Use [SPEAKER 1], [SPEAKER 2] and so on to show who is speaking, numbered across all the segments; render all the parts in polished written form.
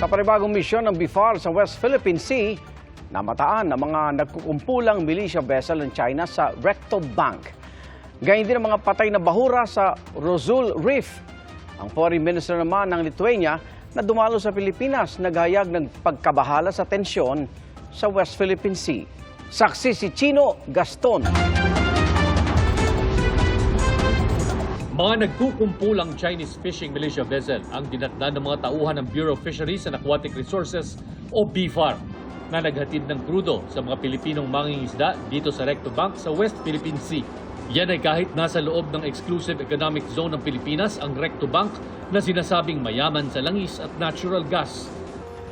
[SPEAKER 1] Sa panibagong misyon ng BIFAR sa West Philippine Sea, namataan ang mga nagkukumpulang militia vessel ng China sa Recto Bank. Gayun din ang mga patay na bahura sa Rozul Reef. Ang Foreign Minister naman ng Lithuania na dumalo sa Pilipinas naghayag ng pagkabahala sa tensyon sa West Philippine Sea. Saksi si Chino Gaston.
[SPEAKER 2] Mga nagkukumpulang Chinese fishing militia vessel ang dinatnan ng mga tauhan ng Bureau of Fisheries and Aquatic Resources o BIFAR na naghatid ng krudo sa mga Pilipinong mangingisda dito sa Recto Bank sa West Philippine Sea. Yan ay kahit nasa loob ng Exclusive Economic Zone ng Pilipinas ang Recto Bank na sinasabing mayaman sa langis at natural gas.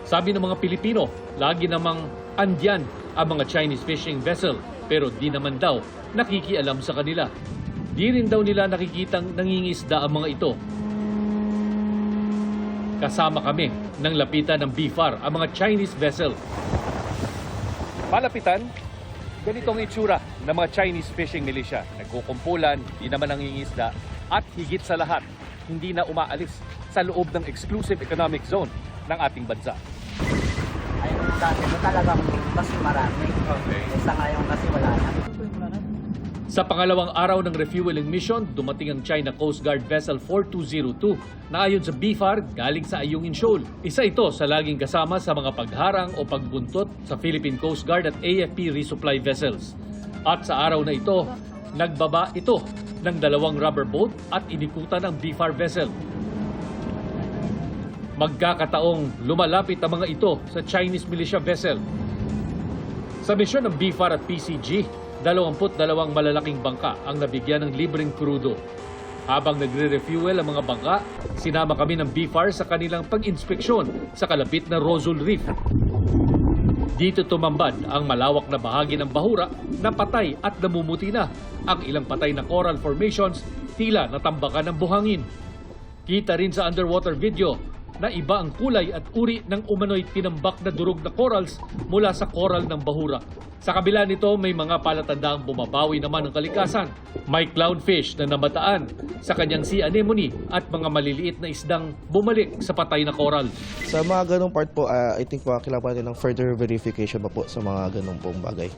[SPEAKER 2] Sabi ng mga Pilipino, lagi namang andyan ang mga Chinese fishing vessel pero di naman daw nakikialam sa kanila. Di rin daw nila nakikitang nangingisda ang mga ito. Kasama kami nang lapitan ng BIFAR ang mga Chinese vessel. Malapitan, ganitong itsura ng mga Chinese fishing militia. Nagkukumpulan, di naman nangingisda at higit sa lahat, hindi na umaalis sa loob ng Exclusive Economic Zone ng ating bansa.
[SPEAKER 3] Ayun dati mo talagang mas marami. Okay. Sa ngayon kasi wala na.
[SPEAKER 2] Sa pangalawang araw ng refueling mission, dumating ang China Coast Guard Vessel 4202 na ayon sa BIFAR galing sa Ayungin Shoal. Isa ito sa laging kasama sa mga pagharang o pagbuntot sa Philippine Coast Guard at AFP resupply vessels. At sa araw na ito, nagbaba ito ng dalawang rubber boat at inikutan ang BIFAR vessel. Magkakataong lumalapit ang mga ito sa Chinese militia vessel. Sa misyon ng BIFAR at PCG, 22 malalaking bangka ang nabigyan ng libreng krudo. Habang nagre-refuel ang mga bangka, sinama kami ng BIFAR sa kanilang pag-inspeksyon sa kalapit na Rozul Reef. Dito tumambad ang malawak na bahagi ng bahura na patay at namumuti na. Ang ilang patay na coral formations tila natambakan ng buhangin. Kita rin sa underwater video na iba ang kulay at uri ng umano'y tinambak na durog na corals mula sa coral ng bahura. Sa kabila nito, may mga palatandaang bumabawi naman ng kalikasan. May clownfish na namataan sa kanyang sea anemone at mga maliliit na isdang bumalik sa patay na coral.
[SPEAKER 4] Sa mga ganong part po, I think kailangan natin ng further verification pa po sa mga ganong pong bagay.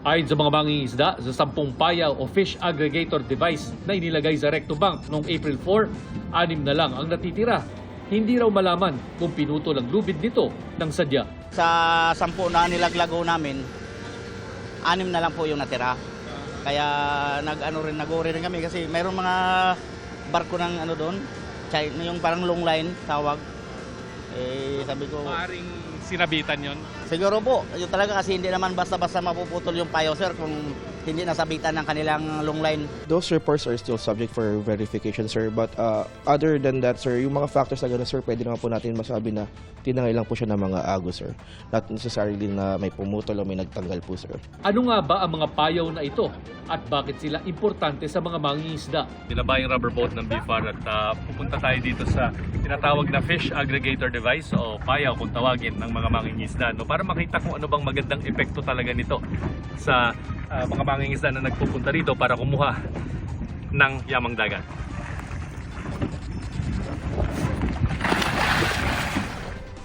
[SPEAKER 2] Ayon sa mga mangingisda, sa 10 payaw o fish aggregator device na inilagay sa Recto Bank noong April 4, 6 na lang ang natitira. Hindi raw malaman kung pinutol ang lubid nito ng sadya.
[SPEAKER 3] Sa 10 na nilaglago namin, 6 na lang po yung natira. Kaya nag-uri rin kami kasi mayroong mga barko ng doon, yung parang long line tawag. Sabi ko,
[SPEAKER 2] Maaring sinabitan yon.
[SPEAKER 3] siguro po, yun talaga kasi hindi naman basta-basta mapuputol yung payo sir kung hindi nasabitan ng kanilang long line.
[SPEAKER 4] Those reports are still subject for verification, sir. But other than that, sir, yung mga factors na gano'n, sir, pwede naman po natin masabi na tinangay lang po siya ng mga agos, sir. Not necessarily na may pumutol o may nagtanggal po, sir.
[SPEAKER 2] Ano nga ba ang mga payaw na ito at bakit sila importante sa mga mangingisda? Dinaba yung rubber boat ng BIFAR at pupunta tayo dito sa tinatawag na fish aggregator device o payaw kung tawagin ng mga mangingisda, no? Para makita kung ano bang magandang epekto talaga nito sa mga mangingisda na nagpupunta rito para kumuha ng yamang dagat.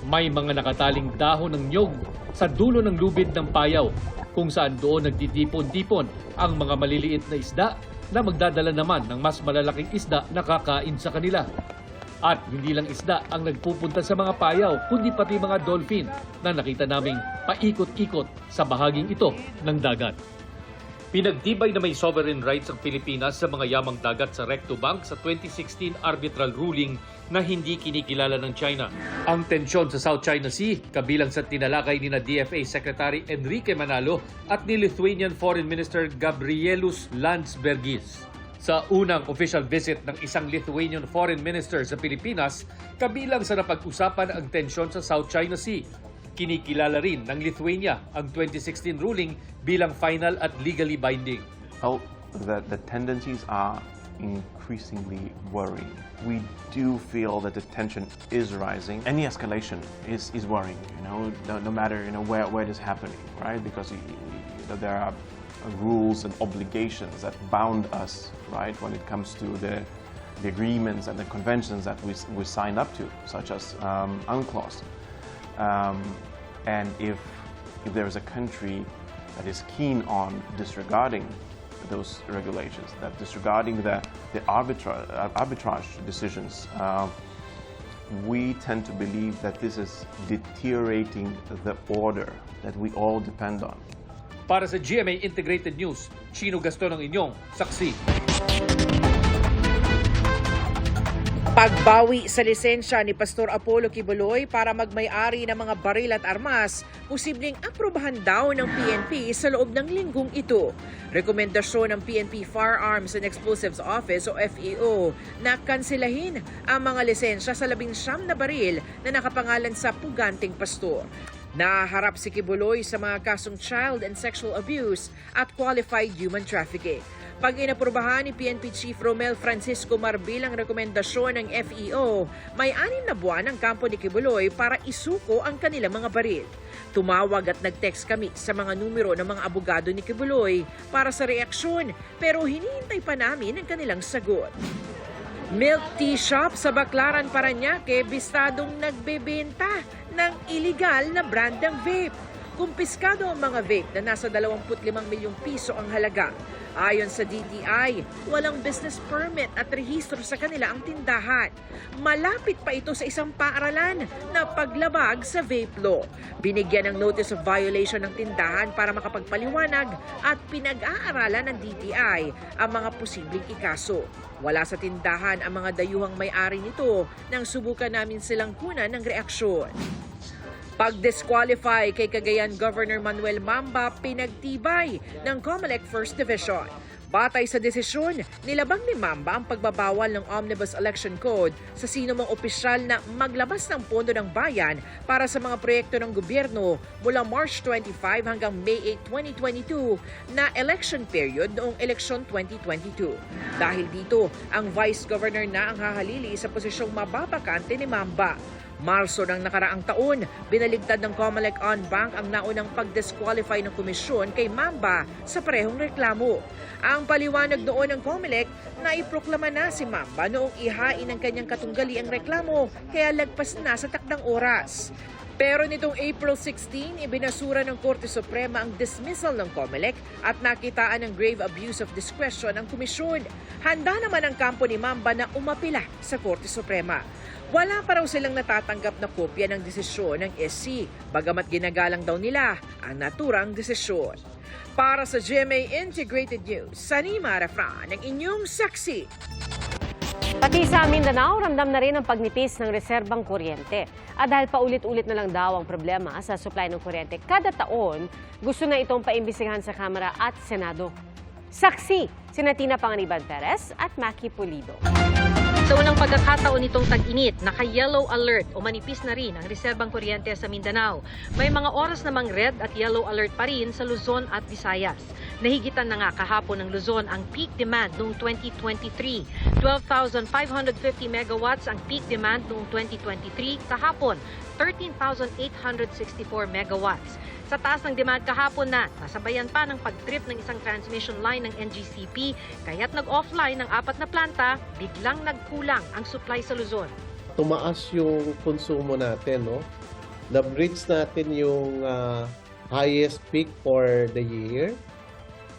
[SPEAKER 2] May mga nakataling dahon ng nyog sa dulo ng lubid ng payaw kung saan doon nagtitipon-tipon ang mga maliliit na isda na magdadala naman ng mas malalaking isda na kakain sa kanila. At hindi lang isda ang nagpupunta sa mga payaw kundi pati mga dolphin na nakita naming paikot-ikot sa bahaging ito ng dagat. Pinagtibay na may sovereign rights ang Pilipinas sa mga yamang dagat sa Recto Bank sa 2016 arbitral ruling na hindi kinikilala ng China. Ang tensyon sa South China Sea, kabilang sa tinalakay ni DFA Secretary Enrique Manalo at ni Lithuanian Foreign Minister Gabrielus Landsbergis. Sa unang official visit ng isang Lithuanian Foreign Minister sa Pilipinas, kabilang sa napag-usapan ang tensyon sa South China Sea. Kinikilala rin ng Lithuania ang 2016 ruling bilang final at legally binding.
[SPEAKER 5] Oh, the tendencies are increasingly worrying. We do feel that the tension is rising. Any escalation is worrying, no matter where it is happening, right? Because there are rules and obligations that bound us, right, when it comes to the agreements and the conventions that we signed up to, such as UNCLOS. And if there is a country that is keen on disregarding those regulations, that disregarding the arbitrage decisions, we tend to believe that this is deteriorating the order that we all depend on.
[SPEAKER 2] Para sa GMA Integrated News, Chino Gaston ang inyong saksi.
[SPEAKER 6] Pagbawi sa lisensya ni Pastor Apollo Kibuloy para magmay-ari ng mga baril at armas, posibleng aprobahan daw ng PNP sa loob ng linggong ito. Rekomendasyon ng PNP Firearms and Explosives Office o FEO na kanselahin ang mga lisensya sa 19 na baril na nakapangalan sa puganting pastor. Naharap si Kibuloy sa mga kasong child and sexual abuse at qualified human trafficking. Pag inaprubahan ni PNP Chief Romel Francisco Marbil ang rekomendasyon ng FEO, may 6 na buwan ang kampo ni Kibuloy para isuko ang kanilang mga baril. Tumawag at nag-text kami sa mga numero ng mga abogado ni Kibuloy para sa reaksyon, pero hinihintay pa namin ang kanilang sagot. Milk tea shop sa Baclaran, Parañaque, bistadong nagbebenta ng illegal na brand ng vape. Kumpiskado ang mga vape na nasa 25 milyong piso ang halaga. Ayon sa DTI, walang business permit at rehistro sa kanila ang tindahan. Malapit pa ito sa isang paaralan na paglabag sa vape law. Binigyan ng notice of violation ng tindahan para makapagpaliwanag at pinag-aaralan ng DTI ang mga posibleng ikaso. Wala sa tindahan ang mga dayuhang may-ari nito nang subukan namin silang kunan ng reaksyon. Pag-disqualify kay Cagayan Governor Manuel Mamba, pinagtibay ng COMELEC First Division. Batay sa desisyon, nilabag ni Mamba ang pagbabawal ng Omnibus Election Code sa sino mang opisyal na maglabas ng pondo ng bayan para sa mga proyekto ng gobyerno mula March 25 hanggang May 8, 2022 na election period noong eleksyon 2022. Dahil dito, ang Vice Governor na ang hahalili sa posisyong mababakante ni Mamba. Marso ng nakaraang taon, binaligtad ng COMELEC on bank ang naunang pag-disqualify ng komisyon kay Mamba sa parehong reklamo. Ang paliwanag doon ng COMELEC na iproklama na si Mamba noong ihain ng kanyang katunggali ang reklamo kaya lagpas na sa takdang oras. Pero nitong April 16, ibinasura ng Korte Suprema ang dismissal ng COMELEC at nakitaan ng grave abuse of discretion ang komisyon. Handa naman ang kampo ni Mamba na umapila sa Korte Suprema. Wala pa raw silang natatanggap na kopya ng desisyon ng SC, bagamat ginagalang daw nila ang naturang desisyon. Para sa GMA Integrated News, Sanima Refran, ang inyong saksi.
[SPEAKER 7] Pati sa Mindanao, ramdam na rin ang pagnipis ng reserbang kuryente. At dahil paulit-ulit na lang daw ang problema sa supply ng kuryente kada taon, gusto na itong paimbisigahan sa Kamara at Senado. Saksi, sina Tina Panganiban Perez at Maki Pulido.
[SPEAKER 8] Sa unang pagkakataon nitong tag-init, naka-yellow alert o manipis na rin ang reserbang kuryente sa Mindanao. May mga oras namang red at yellow alert pa rin sa Luzon at Visayas. Nahigitan na nga kahapon ng Luzon ang peak demand noong 2023. 12,550 megawatts ang peak demand noong 2023. Kahapon, 13,864 megawatts. Sa taas ng demand kahapon na, nasabayan pa ng pag-trip ng isang transmission line ng NGCP, kaya't nag-offline ng 4 na planta, biglang nagkulang ang supply sa Luzon.
[SPEAKER 9] Tumaas yung konsumo natin, no? Na-breach natin yung highest peak for the year.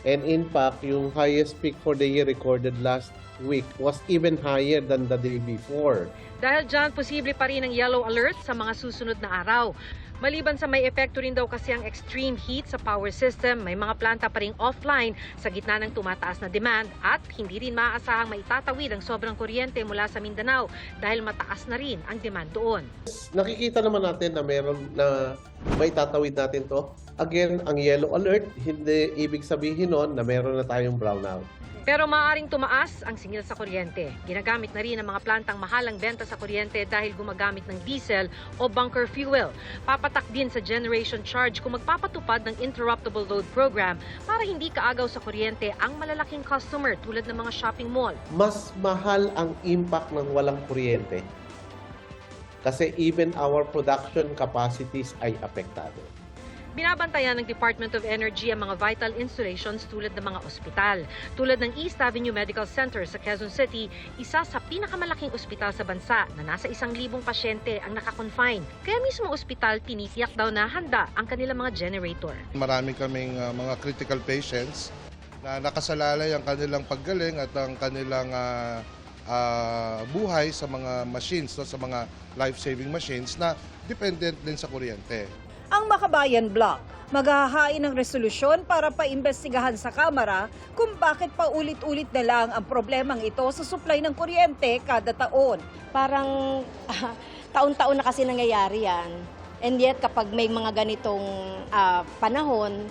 [SPEAKER 9] And in fact, yung highest peak for the year recorded last week was even higher than the day before.
[SPEAKER 8] Dahil dyan, posible pa rin ang yellow alert sa mga susunod na araw. Maliban sa may epekto rin daw kasi ang extreme heat sa power system, may mga planta pa rin offline sa gitna ng tumataas na demand at hindi rin maaasahang maitatawid ang sobrang kuryente mula sa Mindanao dahil mataas na rin ang demand doon.
[SPEAKER 9] Nakikita naman natin na meron na maitatawid natin to. Again, ang yellow alert, hindi ibig sabihin nun na meron na tayong brownout.
[SPEAKER 8] Pero maaaring tumaas ang singil sa kuryente. Ginagamit na rin ang mga plantang mahalang benta sa kuryente dahil gumagamit ng diesel o bunker fuel. Papatak din sa generation charge kung magpapatupad ng interruptible load program para hindi kaagaw sa kuryente ang malalaking customer tulad ng mga shopping mall.
[SPEAKER 9] Mas mahal ang impact ng walang kuryente kasi even our production capacities ay apektado.
[SPEAKER 8] Binabantayan ng Department of Energy ang mga vital installations tulad ng mga ospital. Tulad ng East Avenue Medical Center sa Quezon City, isa sa pinakamalaking ospital sa bansa na nasa 1,000 pasyente ang nakakonfine. Kaya mismo ospital tinitiyak daw na handa ang kanilang mga generator.
[SPEAKER 10] Marami kaming mga critical patients na nakasalalay ang kanilang paggaling at ang kanilang buhay sa mga machines, no, sa mga life-saving machines na dependent din sa kuryente.
[SPEAKER 11] Ang Makabayan Block maghahain ng resolusyon para paimbestigahan sa Kamara kung bakit paulit-ulit na lang ang problemang ito sa supply ng kuryente kada taon.
[SPEAKER 12] Parang taon-taon na kasi nangyayari yan. And yet kapag may mga ganitong panahon,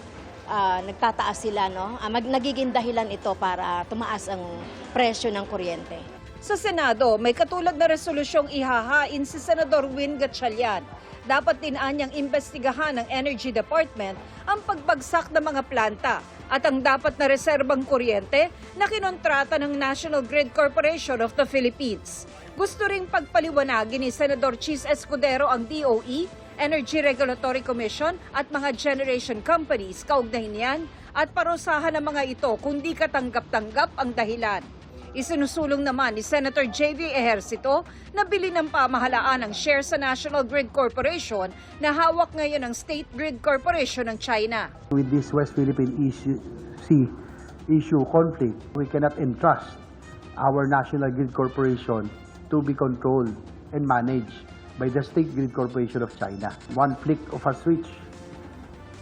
[SPEAKER 12] nagtataas sila, no? Nagiging dahilan ito para tumaas ang presyo ng kuryente.
[SPEAKER 11] Sa Senado, may katulad na resolusyong ihahain si Senador Win Gatchalian. Dapat din anyang imbestigahan ng Energy Department ang pagbagsak ng mga planta at ang dapat na reserbang kuryente na kinontrata ng National Grid Corporation of the Philippines. Gusto ring pagpaliwanagin ni Senador Chis Escudero ang DOE, Energy Regulatory Commission at mga generation companies kaugnay niyan at parusahan ng mga ito kung di katanggap-tanggap ang dahilan. Isinusulong naman ni Senator J.V. Ejercito na bili ng pamahalaan ang share sa National Grid Corporation na hawak ngayon ng State Grid Corporation ng China.
[SPEAKER 13] With this West Philippine issue conflict, we cannot entrust our National Grid Corporation to be controlled and managed by the State Grid Corporation of China. One flick of a switch,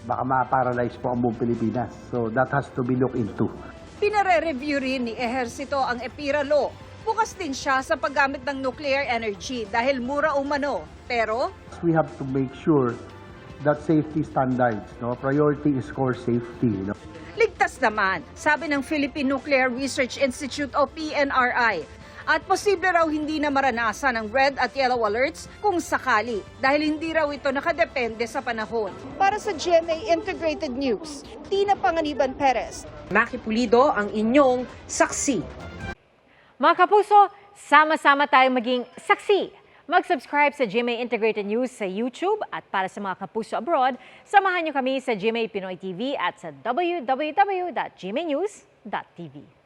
[SPEAKER 13] baka ma-paralyze po ang buong Pilipinas. So that has to be looked into.
[SPEAKER 11] Pinare-review rin ni Ejercito ang EPIRA Law. Bukas din siya sa paggamit ng nuclear energy dahil mura umano. Pero
[SPEAKER 13] we have to make sure that safety standards, no, priority is core safety. No?
[SPEAKER 11] ligtas naman, sabi ng Philippine Nuclear Research Institute o PNRI. At posible raw hindi na maranasan ang red at yellow alerts kung sakali dahil hindi raw ito nakadepende sa panahon. Para sa GMA Integrated News, Tina Panganiban Perez.
[SPEAKER 6] Maki Pulido ang inyong saksi.
[SPEAKER 7] Mga kapuso, sama-sama tayong maging saksi. Mag-subscribe sa GMA Integrated News sa YouTube at para sa mga kapuso abroad, samahan niyo kami sa GMA Pinoy TV at sa www.gmanews.tv.